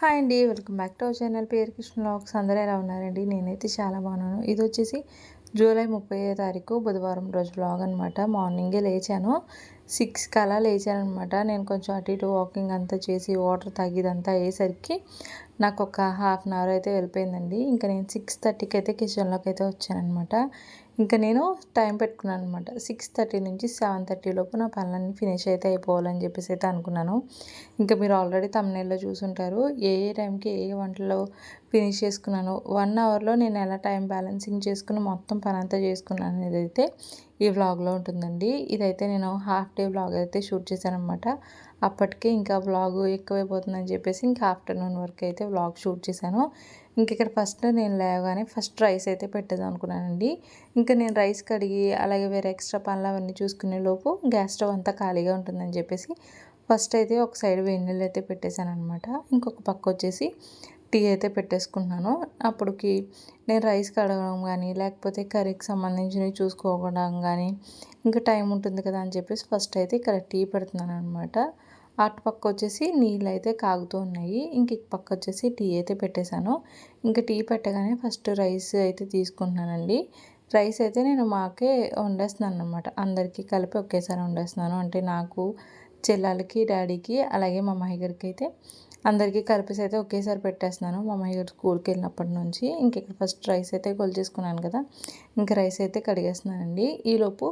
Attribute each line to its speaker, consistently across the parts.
Speaker 1: Hi అండి. Welcome back to our channel పేరు Krishna vlogs. అందరూ ఎలా ఉన్నారండి? నేనైతే చాలా బాగున్నాను. ఇది వచ్చేసి జూలై 30వ తారీఖు బుధవారం రోజు వ్లాగ్ అనమాట. మార్నింగే లేచాను, 6కి అలా లేచానమాట. నేను కొంచెం అటు ఇటు వాకింగ్ అంతా చేసి వాటర్ తాగిదంతా అయ్యేసరికి నాకు ఒక హాఫ్ అన్ అవర్ అయితే వెళ్ళిపోయిందండి. ఇంకా నేను 6:30కి అయితే కిచెన్లోకి అయితే వచ్చానమాట. ఇంకా నేను టైం పెట్టుకున్నాను అనమాట. 6:30 నుంచి 7:30 లోపు నా పనులన్నీ ఫినిష్ అయితే అయిపోవాలని చెప్పేసి అయితే అనుకున్నాను. ఇంకా మీరు ఆల్రెడీ థంబ్నెయిల్లో చూసుంటారు ఏ టైంకి ఏ వంటలు ఫినిష్ చేసుకున్నాను, 1 అవర్లో నేను ఎలా టైం బ్యాలెన్సింగ్ చేసుకుని మొత్తం పని అంతా చేసుకున్నాను అనేది అయితే ఈ వ్లాగ్లో ఉంటుందండి. ఇదైతే నేను హాఫ్ డే వ్లాగ్ అయితే షూట్ చేశాను అనమాట. అప్పటికే ఇంకా వ్లాగ్ ఎక్కువైపోతుందని చెప్పేసి ఇంకా ఆఫ్టర్నూన్ వరకు అయితే వ్లాగ్ షూట్ చేశాను. ఇంక ఇక్కడ ఫస్ట్ నేను లేవగానే ఫస్ట్ రైస్ అయితే పెట్టేద్దాం అనుకున్నానండి. ఇంకా నేను రైస్ కడిగి అలాగే వేరే ఎక్స్ట్రా పనులు అవన్నీ చూసుకునే లోపు గ్యాస్ స్టవ్ అంతా ఖాళీగా ఉంటుందని చెప్పేసి ఫస్ట్ అయితే ఒక సైడ్ వేడి నీళ్ళు అయితే పెట్టేశాను అనమాట. ఇంకొక పక్క వచ్చేసి టీ అయితే పెట్టేసుకున్నాను. అప్పటికి నేను రైస్ కడగడం కానీ లేకపోతే కర్రీకి సంబంధించినవి చూసుకోవడం కానీ ఇంకా టైం ఉంటుంది కదా అని చెప్పేసి ఫస్ట్ అయితే ఇక్కడ టీ పెడుతున్నాను అనమాట. అటు పక్క వచ్చేసి నీళ్ళు అయితే కాగుతూ ఉన్నాయి. ఇంక పక్క వచ్చేసి టీ అయితే పెట్టేశాను. ఇంకా టీ పెట్టగానే ఫస్ట్ రైస్ అయితే తీసుకుంటున్నానండి. రైస్ అయితే నేను మాకే వండేస్తున్నాను అనమాట. అందరికీ కలిపి ఒకేసారి వండేస్తున్నాను. అంటే నాకు, చెల్లెలకి, డాడీకి అలాగే మా అమ్మాయి గారికి అయితే అందరికీ కలిపేసి అయితే ఒకేసారి పెట్టేస్తున్నాను. మా అమ్మాయి గారు స్కూల్కి వెళ్ళినప్పటి నుంచి. ఇంక ఇక్కడ ఫస్ట్ రైస్ అయితే కొలిచేసుకున్నాను కదా, ఇంకా రైస్ అయితే కడిగేస్తున్నానండి. ఈలోపు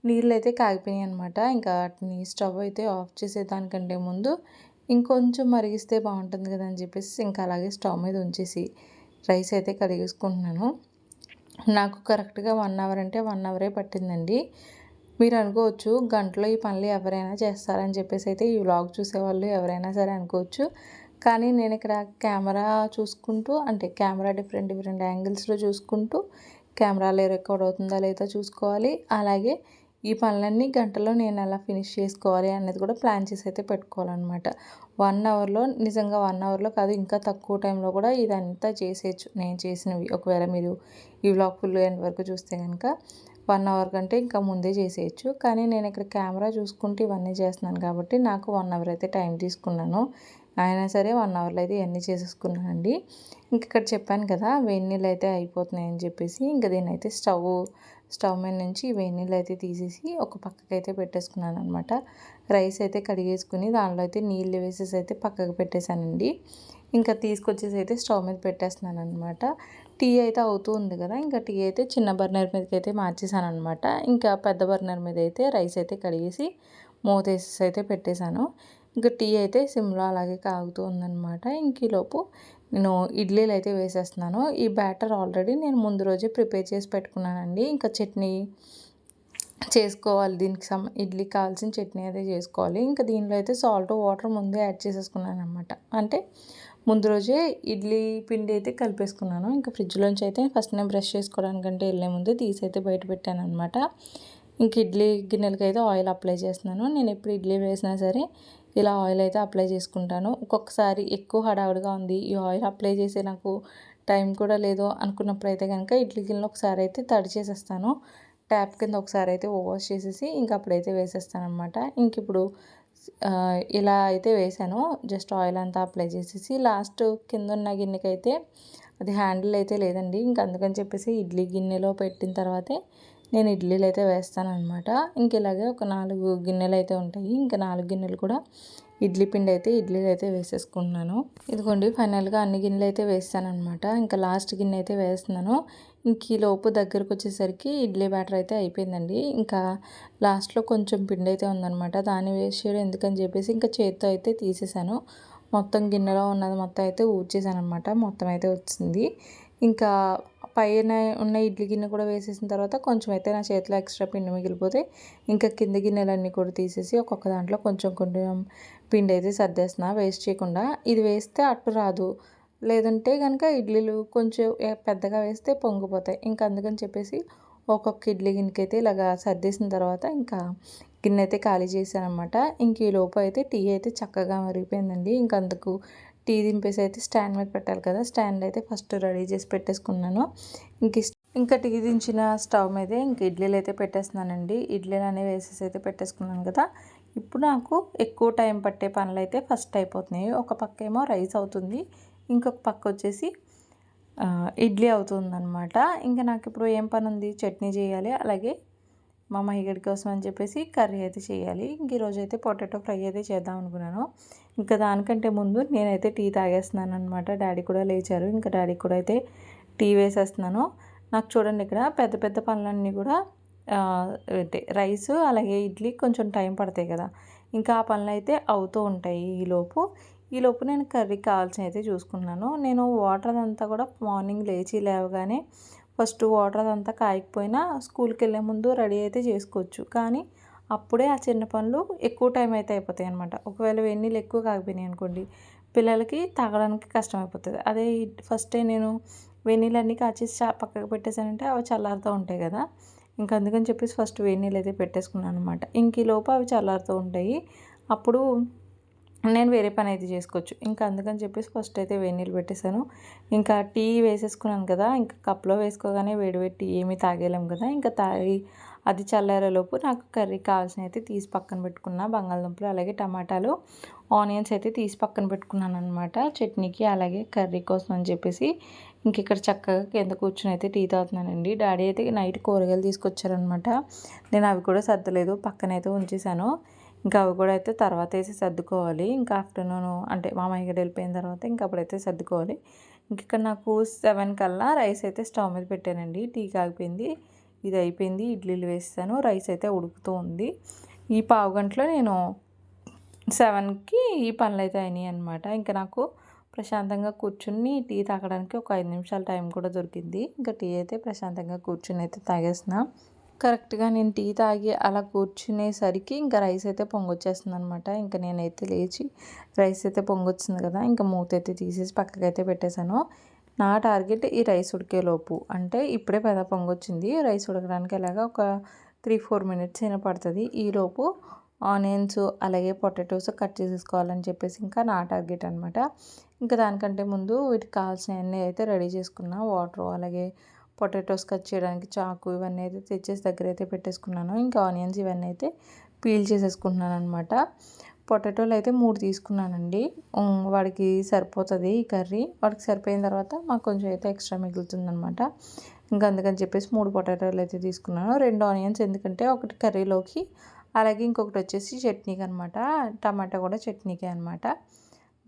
Speaker 1: నీళ్ళు అయితే కాగిపోయాయి అనమాట. ఇంకా వాటిని స్టవ్ అయితే ఆఫ్ చేసేదానికంటే ముందు ఇంకొంచెం మరిగిస్తే బాగుంటుంది కదా అని చెప్పేసి ఇంకా అలాగే స్టవ్ మీద ఉంచేసి రైస్ అయితే కడిగేసుకుంటున్నాను. నాకు కరెక్ట్గా 1 అవర్ అంటే 1 అవరే పట్టిందండి. మీరు అనుకోవచ్చు గంటలో ఈ పనులు ఎవరైనా చేస్తారని చెప్పేసి అయితే ఈ వ్లాగ్ చూసేవాళ్ళు ఎవరైనా సరే అనుకోవచ్చు. కానీ నేను ఇక్కడ కెమెరా చూసుకుంటూ, అంటే కెమెరా డిఫరెంట్ యాంగిల్స్లో చూసుకుంటూ కెమెరాలో రికార్డ్ అవుతుందా లేదా చూసుకోవాలి. అలాగే ఈ పనులన్నీ గంటలో నేను ఎలా ఫినిష్ చేసుకోవాలి అనేది కూడా ప్లాన్ చేసి అయితే పెట్టుకోవాలన్నమాట. 1 అవర్లో, నిజంగా 1 అవర్లో కాదు ఇంకా తక్కువ టైంలో కూడా ఇదంతా చేసేయచ్చు నేను చేసినవి. ఒకవేళ మీరు ఈ వ్లాగ్ ఫుల్ ఎండ్ వరకు చూస్తే కనుక 1 అవర్ కంటే ఇంకా ముందే చేసేయచ్చు. కానీ నేను ఇక్కడ కెమెరా చూసుకుంటూ ఇవన్నీ చేస్తున్నాను కాబట్టి నాకు 1 అవర్ అయితే టైం తీసుకున్నాను. అయినా సరే 1 అవర్లో అయితే ఇవన్నీ చేసేసుకున్నానండి. ఇంక ఇక్కడ చెప్పాను కదా వేడి నీళ్ళు అయితే అయిపోతున్నాయని చెప్పేసి ఇంకా దీన్ని అయితే స్టవ్ మీద నుంచి వేడి నీళ్ళు అయితే తీసేసి ఒక పక్కకి అయితే పెట్టేసుకున్నాను అనమాట. రైస్ అయితే కడిగేసుకుని దానిలో అయితే నీళ్ళు వేసేసి అయితే పక్కకు పెట్టేశానండి. ఇంకా తీసుకొచ్చేసి అయితే స్టవ్ మీద పెట్టేస్తున్నాను అనమాట. టీ అయితే అవుతూ ఉంది కదా, ఇంకా టీ అయితే చిన్న బర్నర్ మీదకి అయితే మార్చేసాను అనమాట. ఇంకా పెద్ద బర్నర్ మీద అయితే రైస్ అయితే కడిగేసి మూత వేసేసి అయితే పెట్టేశాను. ఇంకా టీ అయితే సిమ్లో అలాగే కాగుతూ ఉందన్నమాట. ఇంక ఈలోపు నేను ఇడ్లీలు అయితే వేసేస్తున్నాను. ఈ బ్యాటర్ ఆల్రెడీ నేను ముందు రోజే ప్రిపేర్ చేసి పెట్టుకున్నానండి. ఇంకా చట్నీ చేసుకోవాలి, దీనికి ఇడ్లీకి కావాల్సిన చట్నీ అయితే చేసుకోవాలి. ఇంకా దీనిలో అయితే సాల్ట్ వాటర్ ముందే యాడ్ చేసేసుకున్నాను అనమాట. అంటే ముందు రోజే ఇడ్లీ పిండి అయితే కలిపేసుకున్నాను. ఇంకా ఫ్రిడ్జ్లోంచి అయితే ఫస్ట్ నేను బ్రష్ చేసుకోవడానికంటే వెళ్ళే ముందు తీసి అయితే బయట పెట్టాను అనమాట. ఇంక ఇడ్లీ గిన్నెలకి అయితే ఆయిల్ అప్లై చేస్తున్నాను. నేను ఎప్పుడు ఇడ్లీ వేసినా సరే ఇలా ఆయిల్ అయితే అప్లై చేసుకుంటాను. ఒక్కొక్కసారి ఎక్కువ హడావుడిగా ఉంది, ఈ ఆయిల్ అప్లై చేసే నాకు టైం కూడా లేదు అనుకున్నప్పుడు అయితే కనుక ఇడ్లీ గిన్నెలో ఒకసారి అయితే తడి చేసేస్తాను. ట్యాప్ కింద ఒకసారి అయితే వాష్ చేసేసి ఇంక అప్పుడైతే వేసేస్తాను అనమాట. ఇంక ఇప్పుడు ఇలా అయితే వేసాను. జస్ట్ ఆయిల్ అంతా అప్లై చేసేసి లాస్ట్ కింద ఉన్న గిన్నెకైతే అది హ్యాండిల్ అయితే లేదండి. ఇంక అందుకని చెప్పేసి ఇడ్లీ గిన్నెలో పెట్టిన తర్వాతే నేను ఇడ్లీలు అయితే వేస్తాను అనమాట. ఇంక ఇలాగే ఒక 4 గిన్నెలు అయితే ఉంటాయి. ఇంకా 4 గిన్నెలు కూడా ఇడ్లీ పిండి అయితే ఇడ్లీలు అయితే వేసేసుకుంటున్నాను. ఇదిగోండి ఫైనల్గా అన్ని గిన్నెలు అయితే వేస్తాను అనమాట. ఇంకా లాస్ట్ గిన్నె అయితే వేస్తున్నాను. ఇంక ఈ లోపు దగ్గరకు వచ్చేసరికి ఇడ్లీ బ్యాటర్ అయితే అయిపోయిందండి. ఇంకా లాస్ట్లో కొంచెం పిండి అయితే ఉందన్నమాట. దాన్ని వేస్ట్ చేయడం ఎందుకని చెప్పేసి ఇంకా చేత్తో అయితే తీసేసాను. మొత్తం గిన్నెలో ఉన్నది మొత్తం అయితే ఊడ్చేసాను అనమాట. మొత్తం అయితే వచ్చింది. ఇంకా పైన ఉన్న ఇడ్లీ గిన్నె కూడా వేసేసిన తర్వాత కొంచెం అయితే నా చేతిలో ఎక్స్ట్రా పిండి మిగిలిపోతే ఇంకా కింద గిన్నెలన్నీ కూడా తీసేసి ఒక్కొక్క దాంట్లో కొంచెం కొంచెం పిండి అయితే సర్దేస్తున్నా వేస్ట్ చేయకుండా. ఇది వేస్తే అట్టు రాదు, లేదంటే కనుక ఇడ్లీలు కొంచెం పెద్దగా వేస్తే పొంగిపోతాయి. ఇంకా అందుకని చెప్పేసి ఒక్కొక్క ఇడ్లీ గిన్నెకి అయితే ఇలాగా సర్దేసిన తర్వాత ఇంకా గిన్నె అయితే ఖాళీ చేశానమాట. ఇంక ఈ లోపు అయితే టీ అయితే చక్కగా మరిగిపోయిందండి. ఇంక అందుకు టీ దింపేసి అయితే స్టాండ్ మీద పెట్టాలి కదా, స్టాండ్ అయితే ఫస్ట్ రెడీ చేసి పెట్టేసుకున్నాను. ఇంకా టీ దించిన స్టవ్ మీదే ఇంక ఇడ్లీలు అయితే పెట్టేస్తున్నానండి. ఇడ్లీలు అనేవి వేసేసి అయితే పెట్టేసుకున్నాను కదా. ఇప్పుడు నాకు ఎక్కువ టైం పట్టే పనులైతే ఫస్ట్ అయిపోతున్నాయి. ఒక పక్కేమో రైస్ అవుతుంది. ఇంకొక పక్క వచ్చేసి ఇడ్లీ అవుతుందనమాట. ఇంకా నాకిప్పుడు ఏం పనుంది, చట్నీ చేయాలి. అలాగే మా మహిగడి కోసం అని చెప్పేసి కర్రీ అయితే చేయాలి. ఇంక ఈరోజైతే పొటాటో ఫ్రై అయితే చేద్దాం అనుకున్నాను. ఇంకా దానికంటే ముందు నేనైతే టీ తాగేస్తున్నాను అనమాట. డాడీ కూడా లేచారు. ఇంకా డాడీకి కూడా అయితే టీ వేసేస్తున్నాను. నాకు చూడండి ఇక్కడ పెద్ద పెద్ద పనులన్నీ కూడా అంటే రైసు అలాగే ఇడ్లీ కొంచెం టైం పడతాయి కదా, ఇంకా ఆ పనులు అయితే అవుతూ ఉంటాయి. ఈలోపు నేను కర్రీకి కావాల్సినవి అయితే చూసుకున్నాను. నేను వాటర్ అదంతా కూడా మార్నింగ్ లేవగానే ఫస్ట్ వాటర్ అదంతా కాయకపోయినా స్కూల్కి వెళ్ళే ముందు రెడీ అయితే చేసుకోవచ్చు. కానీ అప్పుడే ఆ చిన్న పనులు ఎక్కువ టైం అయితే అయిపోతాయి అనమాట. ఒకవేళ వెన్నీళ్ళు ఎక్కువ కాగిపోయినాయి అనుకోండి, పిల్లలకి తాగడానికి కష్టమైపోతుంది. అదే ఫస్టే నేను వెన్నీళ్ళన్నీ కాచేసి పక్కకు పెట్టేసానంటే అవి చల్లారుతూ ఉంటాయి కదా. ఇంకా అందుకని చెప్పేసి ఫస్ట్ వేడినీళ్ళు అయితే పెట్టేసుకున్నాను అనమాట. ఇంక ఈలోపు అవి చల్లారుతూ ఉంటాయి. అప్పుడు నేను వేరే పని అయితే చేసుకోవచ్చు. ఇంకా అందుకని చెప్పేసి ఫస్ట్ అయితే వేడినీళ్ళు పెట్టేశాను. ఇంకా టీ వేసేసుకున్నాను కదా, ఇంకా కప్లో వేసుకోగానే వేడి టీ ఏమీ తాగేలేం కదా. ఇంకా తాగి అది చల్లారేలోపు నాకు కర్రీకి కావాల్సినవి అయితే తీసి పక్కన పెట్టుకున్న. బంగాళదుంపలు అలాగే టమాటాలు, ఆనియన్స్ అయితే తీసి పక్కన పెట్టుకున్నాను అనమాట చట్నీకి అలాగే కర్రీ కోసం అని చెప్పేసి. ఇంక ఇక్కడ చక్కగా కింద కూర్చొని అయితే టీ తాగుతున్నానండి. డాడీ అయితే నైట్ కూరగాయలు తీసుకొచ్చారనమాట. నేను అవి కూడా సర్దలేదు, పక్కనైతే ఉంచేసాను. ఇంకా అవి కూడా అయితే తర్వాత వేసి సర్దుకోవాలి. ఇంకా ఆఫ్టర్నూన్ అంటే మా మామయ్య గారు వెళ్ళిపోయిన తర్వాత ఇంకా అప్పుడైతే సర్దుకోవాలి. ఇంక ఇక్కడ నాకు 7 కల్లా రైస్ అయితే స్టవ్ మీద పెట్టానండి. టీ కాగిపోయింది, ఇది అయిపోయింది. ఇడ్లీలు వేస్తాను, రైస్ అయితే ఉడుకుతూ ఉంది. ఈ పావు గంటలో నేను 7కి ఈ పనులు అయితే అయినాయి అనమాట. ఇంకా నాకు ప్రశాంతంగా కూర్చుని టీ తాగడానికి ఒక 5 నిమిషాల టైం కూడా దొరికింది. ఇంకా టీ అయితే ప్రశాంతంగా కూర్చుని అయితే తాగేసిన. కరెక్ట్గా నేను టీ తాగి అలా కూర్చునేసరికి ఇంకా రైస్ అయితే పొంగొచ్చేస్తుంది అనమాట. ఇంకా నేనైతే లేచి రైస్ అయితే పొంగొచ్చింది కదా, ఇంకా మూత అయితే తీసేసి పక్కకైతే పెట్టేశాను. నా టార్గెట్ ఈ రైస్ ఉడికేలోపు, అంటే ఇప్పుడే పెద్ద పొంగొచ్చింది, రైస్ ఉడకడానికి ఎలాగా ఒక 3-4 మినిట్స్ అయినా పడుతుంది. ఈలోపు ఆనియన్స్ అలాగే పొటాటోస్ కట్ చేసేసుకోవాలని చెప్పేసి ఇంకా నా టార్గెట్ అనమాట. ఇంకా దానికంటే ముందు వీటికి కావాల్సినవన్నీ అయితే రెడీ చేసుకున్నా. వాటర్ అలాగే పొటాటోస్ కట్ చేయడానికి చాకు ఇవన్నీ అయితే తెచ్చేసి దగ్గర అయితే పెట్టేసుకున్నాను. ఇంకా ఆనియన్స్ ఇవన్నీ అయితే పీల్ చేసేసుకుంటున్నాను అనమాట. పొటాటోలు అయితే 3 తీసుకున్నానండి. వాడికి సరిపోతుంది ఈ కర్రీ. వాడికి సరిపోయిన తర్వాత మాకు కొంచెం అయితే ఎక్స్ట్రా మిగులుతుంది అనమాట. ఇంకా అందుకని చెప్పేసి 3 పొటాటోలు అయితే తీసుకున్నాను. 2 ఆనియన్స్ ఎందుకంటే ఒకటి కర్రీలోకి అలాగే ఇంకొకటి వచ్చేసి చట్నీకి అనమాట. టమాటా కూడా చట్నీకే అనమాట.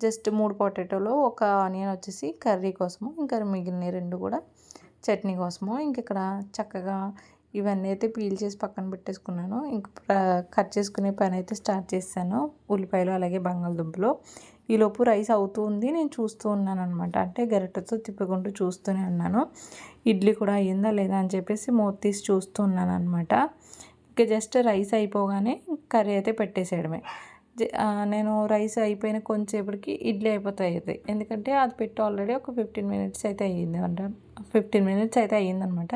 Speaker 1: జస్ట్ 3 పొటాటోలు, ఒక ఆనియన్ వచ్చేసి కర్రీ కోసము, ఇంకా మిగిలిన 2 కూడా చట్నీ కోసము. ఇంక ఇక్కడ చక్కగా ఇవన్నీ అయితే పీల్ చేసి పక్కన పెట్టేసుకున్నాను. ఇంక కట్ చేసుకునే పని అయితే స్టార్ట్ చేశాను. ఉల్లిపాయలు అలాగే బంగాళదుంపలు. ఈలోపు రైస్ అవుతూ ఉంది, నేను చూస్తూ ఉన్నాను అనమాట. అంటే గరిటెతో తిప్పుకుంటూ చూస్తూనే ఉన్నాను. ఇడ్లీ కూడా అయ్యిందా లేదా అని చెప్పేసి మూత తీసి చూస్తూ ఉన్నాను అనమాట. ఇంకా జస్ట్ రైస్ అయిపోగానే కర్రీ అయితే పెట్టేసేయడమే. నేను రైస్ అయిపోయిన కొంచెంసేపటికి ఇడ్లీ అయిపోతాయి. ఎందుకంటే అది పెట్టి ఆల్రెడీ ఒక 15 మినిట్స్ అయితే అయ్యింది అంట. 15 మినిట్స్ అయితే అయ్యిందనమాట.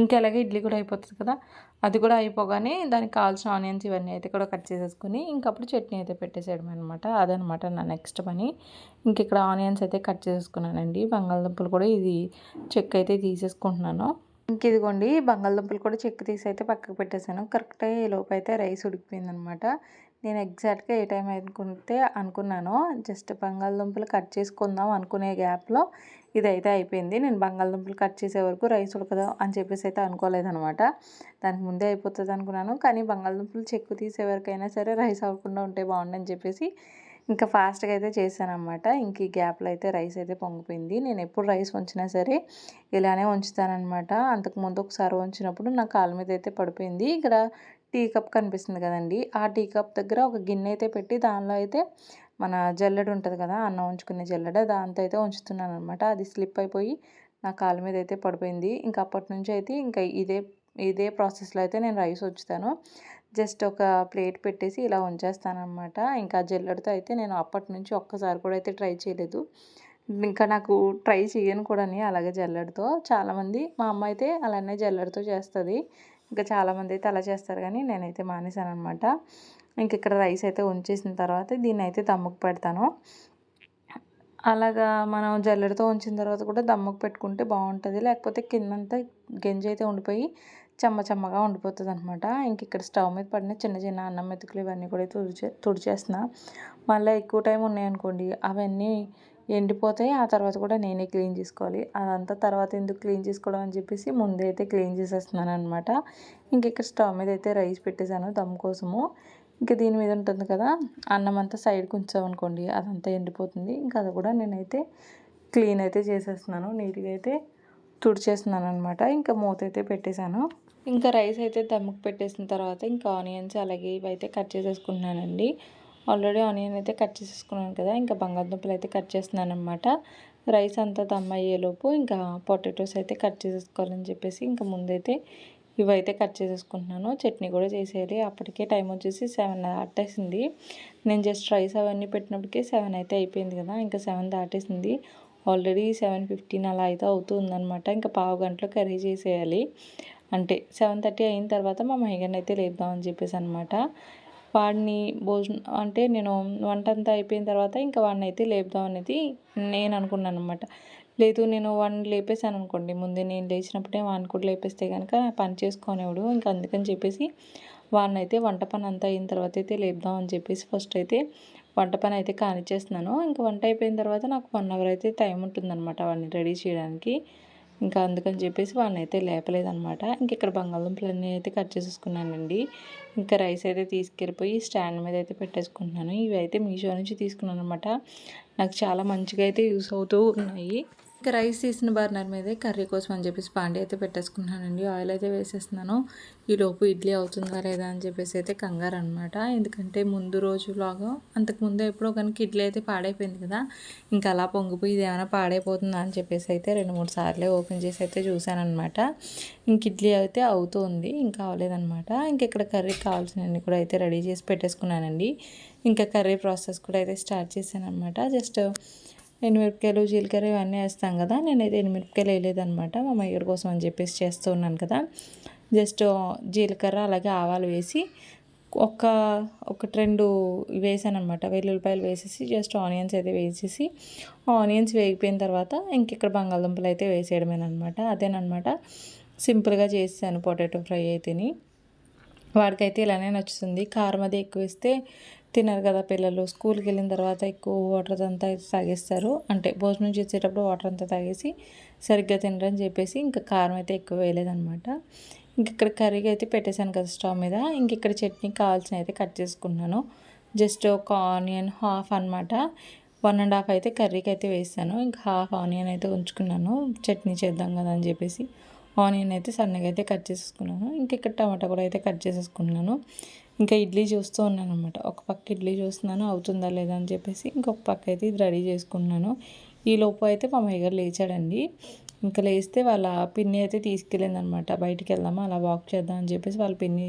Speaker 1: ఇంకా అలాగే ఇడ్లీ కూడా అయిపోతుంది కదా, అది కూడా అయిపోగానే దానికి కావాల్సిన ఆనియన్స్ ఇవన్నీ అయితే కూడా కట్ చేసేసుకుని ఇంకప్పుడు చట్నీ అయితే పెట్టేసేయడం అనమాట. అదనమాట నా నెక్స్ట్ పని. ఇంక ఇక్కడ ఆనియన్స్ అయితే కట్ చేసేసుకున్నానండి. బంగాళదుంపలు కూడా ఇది చెక్ అయితే తీసేసుకుంటున్నాను. ఇంక ఇదిగోండి బంగాళదుంపలు కూడా చెక్కు తీసి అయితే పక్కకు పెట్టేశాను. కరెక్ట్గా ఈ లోపు అయితే రైస్ ఉడికిపోయిందనమాట. నేను ఎగ్జాక్ట్గా ఏ టైం అనుకున్నానో జస్ట్ బంగాళదుంపలు కట్ చేసుకుందాం అనుకునే గ్యాప్లో ఇదైతే అయిపోయింది. నేను బంగాళదుంపలు కట్ చేసే వరకు రైస్ ఉడకదు అని చెప్పేసి అయితే అనుకోలేదనమాట. దానికి ముందే అయిపోతుంది అనుకున్నాను. కానీ బంగాళదుంపలు చెక్కు తీసే వరకైనా సరే రైస్ అవ్వకుండా ఉంటే బాగుండని చెప్పేసి ఇంకా ఫాస్ట్గా అయితే చేశానమాట. ఇంక ఈ గ్యాప్లో అయితే రైస్ అయితే పొంగిపోయింది. నేను ఎప్పుడు రైస్ వంచినా సరే ఇలానే ఉంచుతానమాట. అంతకుముందు ఒకసారి వంచినప్పుడు నా కాళ్ళ మీద అయితే పడిపోయింది. ఇక్కడ టీ కప్ కనిపిస్తుంది కదండి, ఆ టీ కప్ దగ్గర ఒక గిన్నె అయితే పెట్టి దానిలో అయితే మన జల్లెడ ఉంటుంది కదా, అన్నం ఉంచుకునే జల్లెడ, దాంతో అయితే ఉంచుతున్నాను అనమాట. అది స్లిప్ అయిపోయి నా కాళ్ళ మీద అయితే పడిపోయింది. ఇంకా అప్పటి నుంచి అయితే ఇంకా ఇదే ప్రాసెస్లో అయితే నేను రైస్ ఉంచుతాను. జస్ట్ ఒక ప్లేట్ పెట్టేసి ఇలా ఉంచేస్తానమాట. ఇంకా జల్లెడతో అయితే నేను అప్పటి నుంచి ఒక్కసారి కూడా అయితే ట్రై చేయలేదు. ఇంకా నాకు ట్రై చేయను కూడా అలాగే జల్లెడతో. చాలామంది మా అమ్మ అయితే అలానే జల్లెడతో చేస్తుంది. ఇంకా చాలామంది అయితే అలా చేస్తారు, కానీ నేనైతే మానేశాను అనమాట. ఇంక ఇక్కడ రైస్ అయితే ఉంచేసిన తర్వాత దీన్ని అయితే దమ్ముకు పెడతాను. అలాగా మనం జల్లెడతో ఉంచిన తర్వాత కూడా దమ్ముకు పెట్టుకుంటే బాగుంటుంది. లేకపోతే కిందంతా గంజి అయితే ఉండిపోయి చెమ్మగా ఉండిపోతుందనమాట. ఇంక ఇక్కడ స్టవ్ మీద పడిన చిన్న చిన్న అన్నం మెతుకులు ఇవన్నీ కూడా తుడిచేస్తున్నా. మళ్ళీ ఎక్కువ టైం ఉన్నాయనుకోండి అవన్నీ ఎండిపోతాయి. ఆ తర్వాత కూడా నేనే క్లీన్ చేసుకోవాలి. అదంతా తర్వాత ఎందుకు క్లీన్ చేసుకోవడం అని చెప్పేసి ముందే అయితే క్లీన్ చేసేస్తున్నాననమాట. ఇంక ఇక్కడ స్టవ్ మీద అయితే రైస్ పెట్టేశాను దమ్ కోసము. ఇంక దీని మీద ఉంటుంది కదా అన్నం అంతా సైడ్కి ఉంచామనుకోండి అదంతా ఎండిపోతుంది. ఇంకా అది కూడా నేనైతే క్లీన్ అయితే చేసేస్తున్నాను. నీట్గా అయితే తుడిచేస్తున్నాను అనమాట. ఇంకా మూత అయితే పెట్టేశాను. ఇంకా రైస్ అయితే దమ్ముకు పెట్టేసిన తర్వాత ఇంకా ఆనియన్స్ అలాగే ఇవైతే కట్ చేసేసుకుంటున్నానండి. ఆల్రెడీ ఆనియన్ అయితే కట్ చేసేసుకున్నాను కదా, ఇంకా బంగాళదుంపలు అయితే కట్ చేస్తున్నాను అనమాట. రైస్ అంతా దమ్ అయ్యేలోపు ఇంకా పొటాటోస్ అయితే కట్ చేసేసుకోవాలని చెప్పేసి ఇంకా ముందైతే ఇవైతే కట్ చేసేసుకుంటున్నాను. చట్నీ కూడా చేసేయాలి. అప్పటికే టైం వచ్చేసి 7 దాటేసింది. నేను జస్ట్ రైస్ అవన్నీ పెట్టినప్పటికే 7 అయితే అయిపోయింది కదా, ఇంకా 7 దాటేసింది. ఆల్రెడీ 7:15 అలా అయితే అవుతుందన్నమాట. ఇంకా పావు గంటలో కర్రీ చేసేయాలి. అంటే 7:30 అయిన తర్వాత మా మహిగన్ అయితే లేపుదామని చెప్పేసి అనమాట. వాడిని భోజనం అంటే నేను వంట అంతా అయిపోయిన తర్వాత ఇంకా వాడిని అయితే లేపుదాం అనేది నేను అనుకున్నాను అనమాట. లేదు నేను వాడిని లేపేశాను అనుకోండి, ముందే నేను లేచినప్పుడే వాడిని కూడా లేపేస్తే కనుక పని చేసుకోనివాడు. ఇంకా అందుకని చెప్పేసి వాడిని అయితే వంట పని అంతా అయిన తర్వాత అయితే లేపుదాం అని చెప్పేసి ఫస్ట్ అయితే వంట పని అయితే కానిచ్చేస్తున్నాను. ఇంకా వంట అయిపోయిన తర్వాత నాకు 1 అవర్ అయితే టైం ఉంటుందన్నమాట వాడిని రెడీ చేయడానికి. ఇంకా అందుకని చెప్పేసి వాడిని అయితే లేపలేదనమాట. ఇంక ఇక్కడ బంగాళదుంపలన్నీ అయితే కట్ చేసేసుకున్నానండి. ఇంకా రైస్ అయితే తీసుకెళ్ళిపోయి స్టాండ్ మీద అయితే పెట్టేసుకుంటున్నాను. ఇవి అయితే మీషో నుంచి తీసుకున్నాను అనమాట. నాకు చాలా మంచిగా అయితే యూస్ అవుతూ ఉన్నాయి. ఇంకా రైస్ తీసిన బర్నర్ మీదే కర్రీ కోసం అని చెప్పేసి పాండి అయితే పెట్టేసుకున్నానండి. ఆయిల్ అయితే వేసేస్తున్నాను. ఈలోపు ఇడ్లీ అవుతుందా లేదా అని చెప్పేసి అయితే కంగారు అనమాట. ఎందుకంటే ముందు రోజులాగా అంతకుముందు ఎప్పుడో కనుక ఇడ్లీ అయితే పాడైపోయింది కదా, ఇంకా అలా పొంగిపోయి ఇది ఏమైనా పాడైపోతుందా అని చెప్పేసి అయితే 2-3 సార్లే ఓపెన్ చేసి అయితే చూశానమాట. ఇంక ఇడ్లీ అయితే అవుతుంది, ఇంకా అవ్వలేదనమాట. ఇంక ఇక్కడ కర్రీకి కావాల్సినవన్నీ కూడా అయితే రెడీ చేసి పెట్టేసుకున్నానండి. ఇంకా కర్రీ ప్రాసెస్ కూడా అయితే స్టార్ట్ చేశాను అనమాట. జస్ట్ ఎండుమిరపకాయలు జీలకర్ర ఇవన్నీ వేస్తాం కదా, నేనైతే ఎండుమిరపకాయలు వేయలేదనమాట. మా మయ్యూరి కోసం అని చెప్పేసి చేస్తూ ఉన్నాను కదా. జస్ట్ జీలకర్ర అలాగే ఆవాలు వేసి ఒకటి 2 వేసాను అనమాట. వెల్లుల్లిపాయలు వేసేసి జస్ట్ ఆనియన్స్ అయితే వేసేసి ఆనియన్స్ వేగిపోయిన తర్వాత ఇంక ఇక్కడ బంగాళదుంపలు అయితే వేసేయడమేనమాట. అదేనమాట సింపుల్గా చేసాను పొటాటో ఫ్రై అయితేని. వాడికైతే ఇలానే నచ్చుతుంది. కారం అది ఎక్కువ వేస్తే తినరు కదా పిల్లలు. స్కూల్కి వెళ్ళిన తర్వాత ఎక్కువ వాటర్ అంతా తాగేస్తారు. అంటే భోజనం చేసేటప్పుడు వాటర్ అంతా తాగేసి సరిగ్గా తినరని చెప్పేసి ఇంకా కారం అయితే ఎక్కువ వేయలేదనమాట. ఇంక ఇక్కడ కర్రీకి అయితే పెట్టేశాను కదా స్టవ్ మీద. ఇంక ఇక్కడ చట్నీకి కావాల్సిన అయితే కట్ చేసుకున్నాను. జస్ట్ ఒక ఆనియన్ హాఫ్ అనమాట. 1.5 అయితే కర్రీకి అయితే వేసాను. ఇంకా హాఫ్ ఆనియన్ అయితే ఉంచుకున్నాను చట్నీ చేద్దాం కదా అని చెప్పేసి. ఆనియన్ అయితే సన్నగా అయితే కట్ చేసేసుకున్నాను. ఇంక ఇక్కడ టమాటా కూడా అయితే కట్ చేసేసుకున్నాను. ఇంకా ఇడ్లీ చూస్తూ ఉన్నాను అనమాట. ఒక పక్క ఇడ్లీ చూస్తున్నాను అవుతుందా లేదా అని చెప్పేసి, ఇంకొక పక్క అయితే ఇది రెడీ చేసుకున్నాను. ఈ లోపు అయితే మా మయ్య గారు లేచాడండి. ఇంకా లేస్తే వాళ్ళ పిన్ని అయితే తీసుకెళ్ళింది అనమాట. బయటికి వెళ్దామా అలా వాక్ చేద్దాం అని చెప్పేసి వాళ్ళ పిన్ని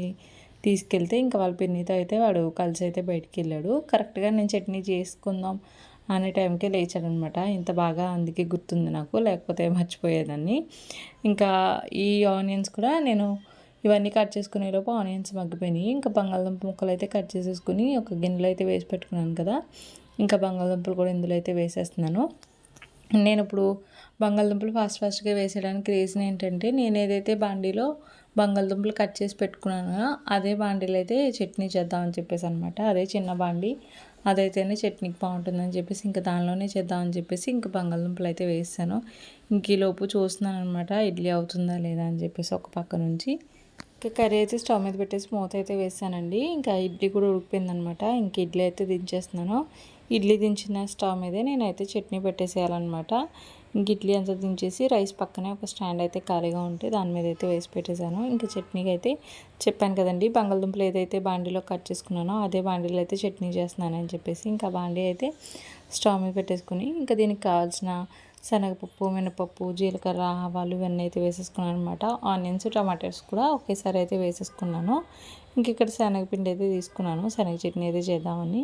Speaker 1: తీసుకెళ్తే ఇంకా వాళ్ళ పిన్నితో అయితే వాడు కలిసి అయితే బయటికి వెళ్ళాడు. కరెక్ట్గా నేను చట్నీ చేసుకుందాం అనే టైంకే లేచాడనమాట. ఇంత బాగా అందుకే గుర్తుంది నాకు, లేకపోతే మర్చిపోయేదాన్ని. ఇంకా ఈ ఆనియన్స్ కూడా నేను ఇవన్నీ కట్ చేసుకునేలోపు ఆనియన్స్ మగ్గిపోయినాయి. ఇంకా బంగాళదుంప ముక్కలు అయితే కట్ చేసేసుకుని ఒక గిన్నెలో అయితే వేసి పెట్టుకున్నాను కదా, ఇంకా బంగాళదుంపలు కూడా ఇందులో అయితే వేసేస్తున్నాను. నేను ఇప్పుడు బంగాళదుంపలు ఫాస్ట్గా వేసేయడానికి రీజన్ ఏంటంటే, నేను ఏదైతే బాండీలో బంగాళదుంపలు కట్ చేసి పెట్టుకున్నానో అదే బాండీలో అయితే చట్నీ చేద్దామని చెప్పేసి అనమాట. అదే చిన్న బాండీ, అదైతేనే చట్నీకి బాగుంటుందని చెప్పేసి ఇంకా దానిలోనే చేద్దామని చెప్పేసి ఇంకా బంగాళదుంపలు అయితే వేసాను. ఇంక ఈలోపు చూస్తున్నాను అనమాట ఇడ్లీ అవుతుందా లేదా అని చెప్పేసి ఒక పక్క నుంచి. ఇంకా కర్రీ అయితే స్టవ్ మీద పెట్టేసి మూత అయితే వేసానండి. ఇంకా ఇడ్లీ కూడా ఉడికిపోయిందనమాట. ఇంక ఇడ్లీ అయితే దించేస్తున్నాను. ఇడ్లీ దించిన స్టవ్ మీదే నేనైతే చట్నీ పెట్టేసేయాలన్నమాట. ఇంక ఇడ్లీ అంతా దించేసి రైస్ పక్కనే ఒక స్టాండ్ అయితే ఖాళీగా ఉంటే దాని మీద అయితే వేసి పెట్టేశాను. ఇంకా చట్నీకి అయితే చెప్పాను కదండి, బంగాళదుంపలు ఏదైతే బాండీలో కట్ చేసుకున్నానో అదే బాండీలో అయితే చట్నీ చేస్తున్నానని చెప్పేసి ఇంకా బాండీ అయితే స్టవ్ మీద పెట్టేసుకుని ఇంకా దీనికి కావాల్సిన శనగపప్పు, మినపప్పు, జీలకర్ర, ఆవాలు ఇవన్నీ అయితే వేసేసుకున్నాను అనమాట. ఆనియన్స్, టమాటాస్ కూడా ఒకేసారి అయితే వేసేసుకున్నాను. ఇంక ఇక్కడ శనగపిండి అయితే తీసుకున్నాను. శనగ చట్నీ అయితే చేద్దామని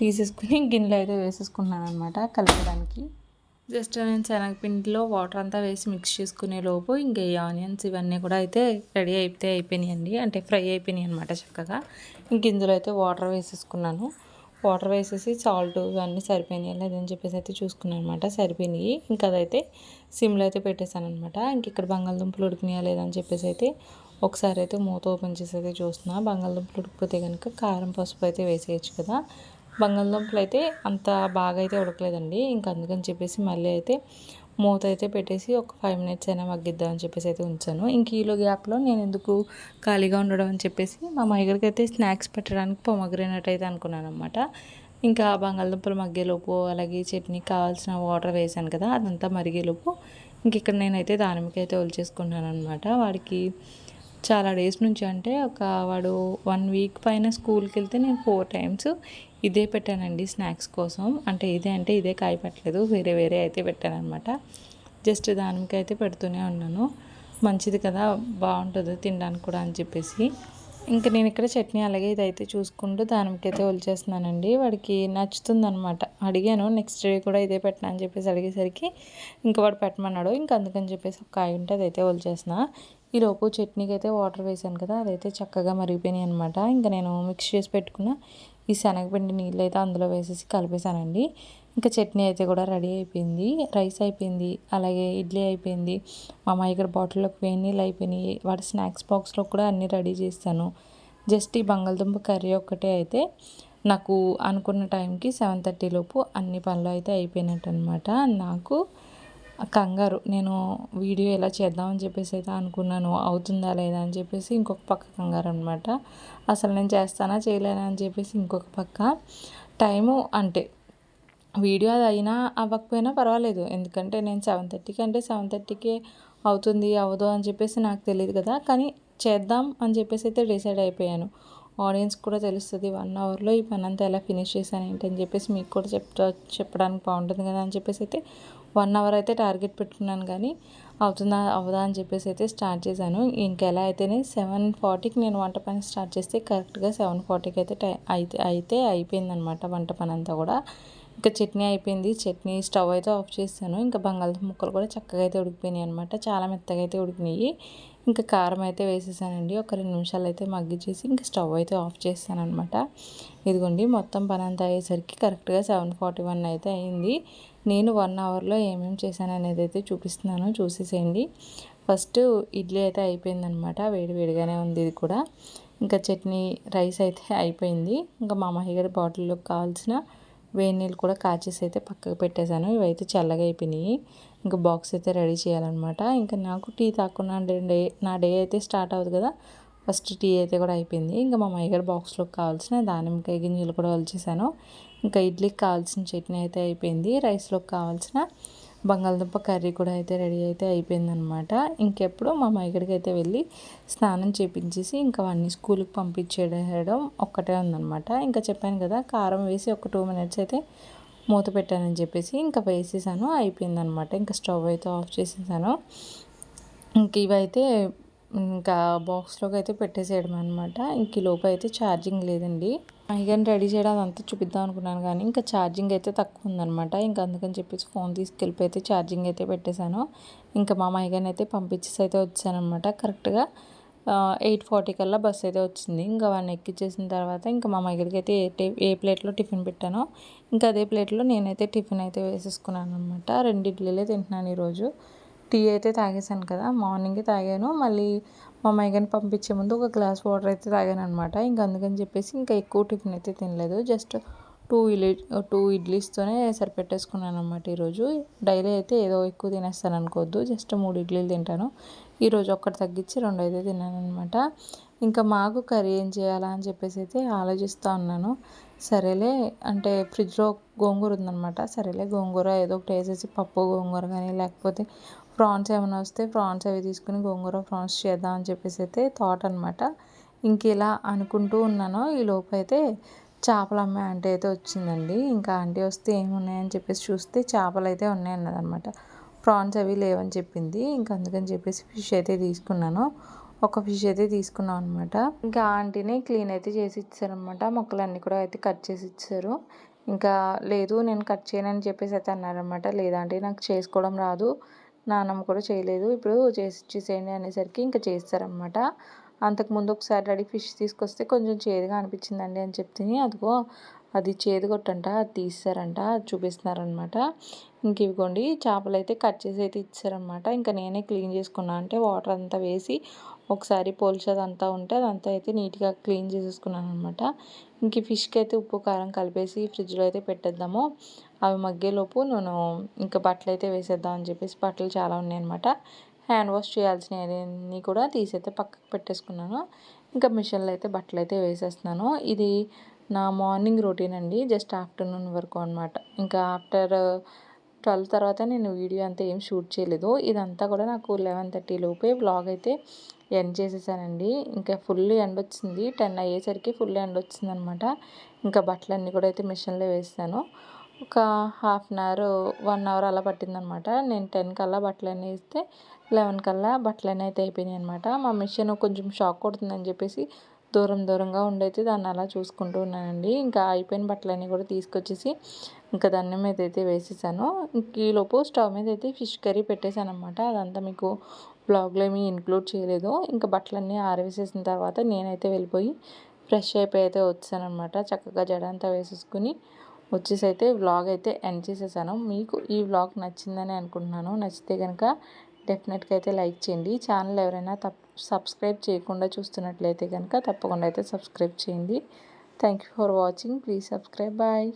Speaker 1: తీసేసుకుని గిన్నెలో అయితే వేసేసుకున్నాను అనమాట కలపడానికి. జస్ట్ నేను శనగపిండిలో వాటర్ అంతా వేసి మిక్స్ చేసుకునే లోపు ఇంకా ఈ ఆనియన్స్ ఇవన్నీ కూడా అయితే రెడీ అయిపోయినాయండి. అంటే ఫ్రై అయిపోయినాయి అనమాట చక్కగా. ఇంక ఇందులో అయితే వాటర్ వేసేసుకున్నాను. వాటర్ వేసేసి సాల్ట్ ఇవన్నీ సరిపోయినాయి లేదని చెప్పేసి అయితే చూసుకున్నాను అనమాట. సరిపోయినాయి. ఇంకా అదైతే సిమ్లో అయితే పెట్టేశాను అనమాట. ఇంక ఇక్కడ బంగాళదుంపలు ఉడికినాయా లేదని చెప్పేసి అయితే ఒకసారి అయితే మూత ఓపెన్ చేసి అయితే చూస్తున్నా. బంగాళదుంపలు ఉడికిపోతే కనుక కారం పసుపు అయితే వేసేయచ్చు కదా. బంగాళదుంపలు అయితే అంత బాగా అయితే ఉడకలేదండి. ఇంకా అందుకని చెప్పేసి మళ్ళీ అయితే మూత అయితే పెట్టేసి ఒక 5 మినిట్స్ అయినా మగ్గిద్దాం అని చెప్పేసి అయితే ఉంచాను. ఇంక ఈలో గ్యాప్లో నేను ఎందుకు ఖాళీగా ఉండడం అని చెప్పేసి మా మహిళకి అయితే స్నాక్స్ పెట్టడానికి పొమగ్రెనేట్ అయితే అనుకున్నాను అనమాట. ఇంకా బంగాళదుంపలు మగ్గేలోపు అలాగే చట్నీకి కావాల్సిన వాటర్ వేసాను కదా, అదంతా మరిగేలోపు ఇంక ఇక్కడ నేనైతే దానిమ్మకాయ అయితే ఒలిచేసుకున్నాను అనమాట. వాడికి చాలా డేస్ నుంచి అంటే వాడు 1 వీక్ పైన స్కూల్కి వెళ్తే నేను 4 టైమ్స్ ఇదే పెట్టానండి స్నాక్స్ కోసం. అంటే ఇదే కాయ పెట్టలేదు, వేరే వేరే అయితే పెట్టాను అనమాట. జస్ట్ దానిమ్మకాయ అయితే పెడుతూనే ఉన్నాను. మంచిది కదా, బాగుంటుంది తినడానికి కూడా అని చెప్పేసి. ఇంకా నేను ఇక్కడ చట్నీ అలాగే ఇదైతే చూసుకుంటూ దానిమ్మకైతే ఒలిచేస్తున్నానండి. వాడికి నచ్చుతుందనమాట. అడిగాను నెక్స్ట్ డే కూడా ఇదే పెట్టినా అని చెప్పేసి అడిగేసరికి ఇంకా వాడు పెట్టమన్నాడు. ఇంకా అందుకని చెప్పేసి ఒక కాయ ఉంటే అదైతే ఒలిచేసిన. ఈలోపు చట్నీకి అయితే వాటర్ వేసాను కదా, అదైతే చక్కగా మరిగిపోయినాయి అనమాట. ఇంకా నేను మిక్స్ చేసి పెట్టుకున్న ఈ శనగపిండి నీళ్ళు అయితే అందులో వేసేసి కలిపేశానండి. ఇంకా చట్నీ అయితే కూడా రెడీ అయిపోయింది. రైస్ అయిపోయింది, అలాగే ఇడ్లీ అయిపోయింది. మా అమ్మాయి ఇక్కడ బాటిల్లోకి వేడి నీళ్ళు అయిపోయినాయి. వాటి స్నాక్స్ బాక్స్లో కూడా అన్నీ రెడీ చేస్తాను. జస్ట్ ఈ బంగాళదుంప కర్రీ ఒక్కటే అయితే నాకు అనుకున్న టైంకి 7:30 లోపు అన్ని పనులు అయితే అయిపోయినట్టు అనమాట. నాకు కంగారు, నేను వీడియో ఎలా చేద్దామని చెప్పేసి అయితే అనుకున్నాను, అవుతుందా లేదా అని చెప్పేసి ఇంకొక పక్క కంగారు అనమాట. అసలు నేను చేస్తానా చేయలేనా అని చెప్పేసి ఇంకొక పక్క టైము. అంటే వీడియో అది అయినా అవ్వకపోయినా పర్వాలేదు, ఎందుకంటే నేను 7:30కి అంటే 7:30కే అవుతుంది అవ్వదు అని చెప్పేసి నాకు తెలియదు కదా. కానీ చేద్దాం అని చెప్పేసి అయితే డిసైడ్ అయిపోయాను. ఆడియన్స్ కూడా తెలుస్తుంది 1 అవర్లో ఈ పని అంతా ఎలా ఫినిష్ చేశాను ఏంటి అని చెప్పేసి మీకు కూడా చెప్పడానికి బాగుంటుంది కదా అని చెప్పేసి అయితే 1 అవర్ అయితే టార్గెట్ పెట్టుకున్నాను. కానీ అవుతుందా అవ్వదా అని చెప్పేసి అయితే స్టార్ట్ చేశాను. ఇంకెలా అయితేనే 7:40కి నేను వంట పని స్టార్ట్ చేస్తే కరెక్ట్గా 7:40కి అయితే అయిపోయిందనమాట వంట పని అంతా కూడా. ఇంకా చట్నీ అయిపోయింది. చట్నీ స్టవ్ అయితే ఆఫ్ చేశాను. ఇంకా బంగాళదుంప ముక్కలు కూడా చక్కగా అయితే ఉడికిపోయినాయి అనమాట. చాలా మెత్తగా అయితే ఉడికినాయి. ఇంకా కారం అయితే వేసేసానండి. ఒక 2 నిమిషాలు అయితే మగ్గిచ్చేసి ఇంకా స్టవ్ అయితే ఆఫ్ చేశాను అనమాట. ఇదిగోండి మొత్తం పని అంతా అయ్యేసరికి కరెక్ట్గా 7:41 అయితే అయింది. నేను 1 అవర్లో ఏమేమి చేశాను అనేది అయితే చూపిస్తున్నాను, చూసేసేయండి. ఫస్ట్ ఇడ్లీ అయితే అయిపోయిందనమాట. వేడి వేడిగానే ఉంది ఇది కూడా. ఇంకా చట్నీ రైస్ అయితే అయిపోయింది. ఇంకా మా అమ్మాయి గారి బాటిల్లోకి కావాల్సిన వేడి నీళ్ళు కూడా కాచేసి అయితే పక్కకు పెట్టేశాను. ఇవైతే చల్లగా అయిపోయినాయి. ఇంకా బాక్స్ అయితే రెడీ చేయాలన్నమాట. ఇంకా నాకు టీ తాకుండా నా డే అయితే స్టార్ట్ అవుతుంది కదా. ఫస్ట్ టీ అయితే కూడా అయిపోయింది. ఇంకా మా అమ్మగారి బాక్స్లోకి కావాల్సిన దానిమ్మకాయ గింజలు కూడా వలిచేసాను. ఇంకా ఇడ్లీకి కావాల్సిన చట్నీ అయితే అయిపోయింది. రైస్లోకి కావాల్సిన బంగాళదుంప కర్రీ కూడా అయితే రెడీ అయితే అయిపోయిందనమాట. ఇంకెప్పుడు మా అమ్మగారికి అయితే వెళ్ళి స్నానం చేపించేసి ఇంకా వాడిని స్కూల్కి పంపించేయడం ఒక్కటే ఉందనమాట. ఇంకా చెప్పాను కదా కారం వేసి ఒక 2 మినిట్స్ అయితే మూత పెట్టానని చెప్పేసి ఇంకా వేసేసాను, అయిపోయిందనమాట. ఇంకా స్టవ్ అయితే ఆఫ్ చేసేసాను. ఇంక ఇవైతే ఇంకా బాక్స్లోకి అయితే పెట్టేసేయడం అనమాట. ఇంక ఈ లోపు అయితే ఛార్జింగ్ లేదండి. అయ్యగారిని రెడీ చేయడం అదంతా చూపిద్దాం అనుకున్నాను కానీ ఇంకా ఛార్జింగ్ అయితే తక్కువ ఉందనమాట. ఇంకా అందుకని చెప్పేసి ఫోన్ తీసుకెళ్ళిపోయి అయితే ఛార్జింగ్ అయితే పెట్టేశాను. ఇంకా మా అయ్యగారిని అయితే పంపించేసి అయితే వచ్చానమాట. కరెక్ట్గా 8:40 కల్లా బస్ అయితే వచ్చింది. ఇంకా వాడిని ఎక్కించేసిన తర్వాత ఇంకా మా అయ్యగారికి అయితే ఏ ప్లేట్లో టిఫిన్ పెట్టానో ఇంకా అదే ప్లేట్లో నేనైతే టిఫిన్ అయితే వేసేసుకున్నాను అనమాట. 2 ఇడ్లీలే తింటున్నాను ఈరోజు. టీ అయితే తాగేసాను కదా, మార్నింగే తాగాను. మళ్ళీ మా అమ్మాయిని పంపించే ముందు ఒక గ్లాస్ వాటర్ అయితే తాగాను అనమాట. ఇంకా అందుకని చెప్పేసి ఇంకా ఎక్కువ టిఫిన్ అయితే తినలేదు. జస్ట్ 2 ఇడ్లీస్తోనే సరిపెట్టేసుకున్నాను అనమాట ఈరోజు. డైలీ అయితే ఏదో ఎక్కువ తినేస్తాను అనుకోవద్దు, జస్ట్ 3 ఇడ్లీలు తింటాను. ఈరోజు ఒక్కటి తగ్గించి 2 అయితే తిన్నాను అనమాట. ఇంకా మాకు కర్రీ ఏం చేయాలా అని చెప్పేసి అయితే ఆలోచిస్తూ ఉన్నాను. సరేలే అంటే ఫ్రిడ్జ్లో గోంగూర ఉందనమాట. సరేలే గోంగూర ఏదో ఒకటి వేసేసి పప్పు గోంగూర కానీ లేకపోతే ప్రాన్స్ ఏమైనా వస్తే ప్రాన్స్ అవి తీసుకుని గోంగూర ప్రాన్స్ చేద్దాం అని చెప్పేసి అయితే థాట్ అనమాట. ఇంక ఇలా అనుకుంటూ ఉన్నాను. ఈ లోపు అయితే చేపలు అమ్మే ఆంటీ అయితే వచ్చిందండి. ఇంకా ఆంటీ వస్తే ఏమున్నాయని చెప్పేసి చూస్తే చేపలు అయితే ఉన్నాయన్నదనమాట. ప్రాన్స్ అవి లేవని చెప్పింది. ఇంకా అందుకని చెప్పేసి ఫిష్ అయితే తీసుకున్నాను. ఒక ఫిష్ అయితే తీసుకున్నాం అనమాట. ఇంకా ఆంటీని క్లీన్ అయితే చేసి ఇచ్చారనమాట. మొక్కలన్నీ కూడా అయితే కట్ చేసి ఇచ్చారు. ఇంకా లేదు నేను కట్ చేయనని చెప్పేసి అయితే అన్నారనమాట. లేదంటే నాకు చేసుకోవడం రాదు, నాన్నమ్మ కూడా చేయలేదు, ఇప్పుడు చేసి ఇచ్చేసేయండి అనేసరికి ఇంకా చేస్తారనమాట. అంతకుముందు ఒకసారి రెడీ ఫిష్ తీసుకొస్తే కొంచెం చేదుగా అనిపించిందండి అని చెప్తే అదిగో అది చేదుగొట్టంట, అది తీస్తారంట, అది చూపిస్తున్నారనమాట. ఇంక ఇవిగోండి చేపలు అయితే కట్ చేసి అయితే ఇచ్చారనమాట. ఇంకా నేనే క్లీన్ చేసుకున్నా, అంటే వాటర్ అంతా వేసి ఒకసారి పోల్చేదంతా ఉంటే అదంతా అయితే నీట్గా క్లీన్ చేసేసుకున్నాను అనమాట. ఇంక ఈ ఫిష్కి అయితే ఉప్పు కారం కలిపేసి ఫ్రిడ్జ్లో అయితే పెట్టేద్దాము. అవి మగ్గేలోపు నేను ఇంకా బట్టలు అయితే వేసేద్దాం అని చెప్పేసి బట్టలు చాలా ఉన్నాయన్నమాట. హ్యాండ్ వాష్ చేయాల్సినవన్నీ కూడా తీసైతే పక్కకు పెట్టేసుకున్నాను. ఇంకా మిషన్లో అయితే బట్టలు అయితే వేసేస్తున్నాను. ఇది నా మార్నింగ్ రొటీన్ అండి, జస్ట్ ఆఫ్టర్నూన్ వరకు అనమాట. ఇంకా ఆఫ్టర్ 12 తర్వాత నేను వీడియో అంతా ఏం షూట్ చేయలేదు. ఇదంతా కూడా నాకు 11:30 లోపే వ్లాగ్ అయితే ఎండ్ చేసేసానండి. ఇంకా ఫుల్ ఎండ్ వచ్చింది, 10 అయ్యేసరికి ఫుల్ ఎండ్ వచ్చిందనమాట. ఇంకా బట్టలన్నీ కూడా అయితే మిషన్లో వేసాను. ఒక హాఫ్ అన్ అవర్ 1 అవర్ అలా పట్టిందనమాట. నేను 10 కల్లా బట్టలన్నీ వేస్తే 11 కల్లా బట్టలన్నీ అయితే అయిపోయినాయి అనమాట. మా మిషన్ కొంచెం షాక్ కొడుతుందని చెప్పేసి దూరంగా ఉండైతే దాన్ని అలా చూసుకుంటూ ఉన్నానండి. ఇంకా అయిపోయిన బట్టలన్నీ కూడా తీసుకొచ్చేసి ఇంకా దాని మీద అయితే వేసేసాను. ఈలోపు స్టవ్ మీద అయితే ఫిష్ కర్రీ పెట్టేశాను అనమాట. అదంతా మీకు బ్లాగ్లో ఏమీ ఇంక్లూడ్ చేయలేదు. ఇంకా బట్టలన్నీ ఆరవేసేసిన తర్వాత నేనైతే వెళ్ళిపోయి ఫ్రెష్ అయిపోయి అయితే వచ్చాను అనమాట. చక్కగా జడ అంతా వేసేసుకుని వచ్చేసి అయితే వ్లాగ్ అయితే ఎండ్ చేసేసాను. మీకు ఈ వ్లాగ్ నచ్చిందని అనుకుంటున్నాను. నచ్చితే కనుక డెఫినెట్గా అయితే లైక్ చేయండి. ఛానల్ ఎవరైనా సబ్స్క్రైబ్ చేయకుండా చూస్తున్నట్లయితే కనుక తప్పకుండా అయితే సబ్స్క్రైబ్ చేయండి. Thank you for watching. Please subscribe. Bye.